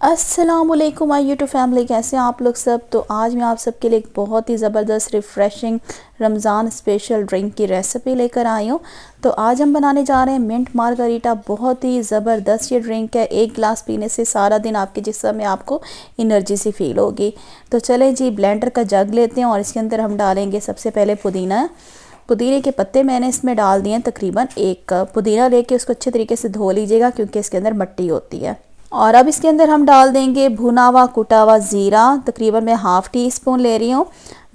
अस्सलामुअलैकुम my YouTube family, कैसे हैं आप लोग सब। तो आज मैं आप सबके लिए एक बहुत ही ज़बरदस्त रिफ़्रेशिंग रमज़ान स्पेशल ड्रिंक की रेसिपी लेकर आई हूँ। तो आज हम बनाने जा रहे हैं मिंट मार्गरीटा। बहुत ही ज़बरदस्त ये ड्रिंक है। एक गिलास पीने से सारा दिन आपके जिस्म में आपको एनर्जी सी फील होगी। तो चलें जी, ब्लेंडर का जग लेते हैं और इसके अंदर हम डालेंगे सबसे पहले पुदीने के पत्ते मैंने इसमें डाल दिए हैं तकरीबन 1 कप। पुदीना लेके उसको अच्छे तरीके से धो लीजिएगा क्योंकि इसके अंदर मिट्टी होती है। और अब इसके अंदर हम डाल देंगे भुना हुआ कुटा हुआ ज़ीरा। तकरीबन मैं ½ टी स्पून ले रही हूँ।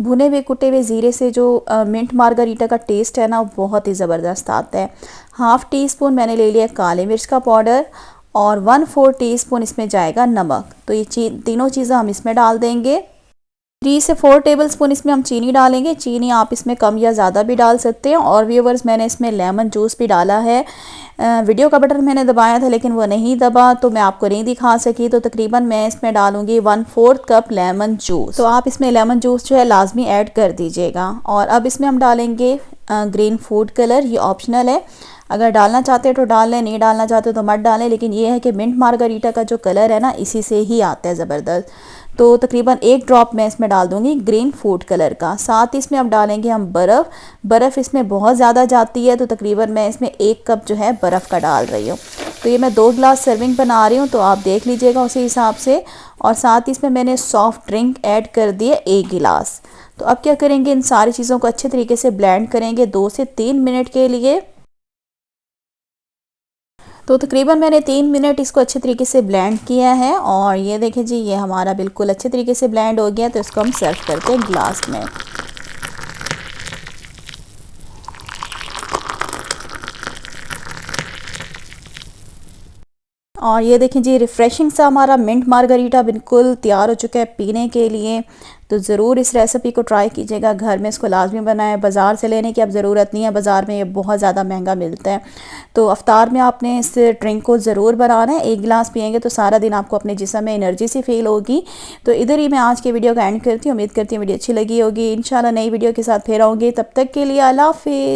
भुने हुए कुटे हुए ज़ीरे से जो मिंट मार्गरीटा का टेस्ट है ना, वो बहुत ही ज़बरदस्त आता है। ½ टी स्पून मैंने ले लिया काली मिर्च का पाउडर और 1/4 टीस्पून इसमें जाएगा नमक। तो ये तीनों चीज़ें हम इसमें डाल देंगे। 3 से 4 टेबलस्पून इसमें हम चीनी डालेंगे। चीनी आप इसमें कम या ज़्यादा भी डाल सकते हैं। और व्यूवर्स, मैंने इसमें लेमन जूस भी डाला है। वीडियो का बटन मैंने दबाया था लेकिन वो नहीं दबा तो मैं आपको नहीं दिखा सकी। तो तकरीबन मैं इसमें डालूंगी 1/4 कप लेमन जूस। तो आप इसमें लेमन जूस जो है लाजमी ऐड कर दीजिएगा। और अब इसमें हम डालेंगे ग्रीन फूड कलर। ये ऑप्शनल है, अगर डालना चाहते हैं तो डाल लें, नहीं डालना चाहते तो मत डालें। लेकिन ये है कि मिंट मार्गरीटा का जो कलर है ना, इसी से ही आता है ज़बरदस्त। तो तकरीबन 1 ड्रॉप मैं इसमें डाल दूंगी ग्रीन फूड कलर का। साथ ही इसमें अब डालेंगे हम बर्फ़ इसमें बहुत ज़्यादा जाती है तो तकरीबन मैं इसमें 1 कप जो है बर्फ़ का डाल रही हूँ। तो ये मैं 2 गिलास सर्विंग बना रही हूँ, तो आप देख लीजिएगा उसी हिसाब से। और साथ ही इसमें मैंने सॉफ्ट ड्रिंक ऐड कर दिए 1 गिलास। तो अब क्या करेंगे, इन सारी चीज़ों को अच्छे तरीके से ब्लेंड करेंगे 2 से 3 मिनट के लिए। तो तकरीबन मैंने 3 मिनट इसको अच्छे तरीके से ब्लेंड किया है। और ये देखें जी, ये हमारा बिल्कुल अच्छे तरीके से ब्लेंड हो गया। तो इसको हम सर्व करते हैं ग्लास में। और ये देखें जी, रिफ़्रेशिंग सा हमारा मिंट मार्गरीटा बिल्कुल तैयार हो चुका है पीने के लिए। तो ज़रूर इस रेसिपी को ट्राई कीजिएगा, घर में इसको लाजमी बनाएं। बाज़ार से लेने की अब ज़रूरत नहीं है, बाज़ार में ये बहुत ज़्यादा महंगा मिलता है। तो अफ्तार में आपने इस ड्रिंक को ज़रूर बनाना है। 1 गिलास पिएंगे तो सारा दिन आपको अपने जिस्म में एनर्जी सी फील होगी। तो इधर ही मैं आज की वीडियो का एंड करती हूँ। उम्मीद करती हूँ वीडियो अच्छी लगी होगी। इंशाल्लाह नई वीडियो के साथ फिर आऊँगी। तब तक के लिए अल्लाह हाफ़िज़।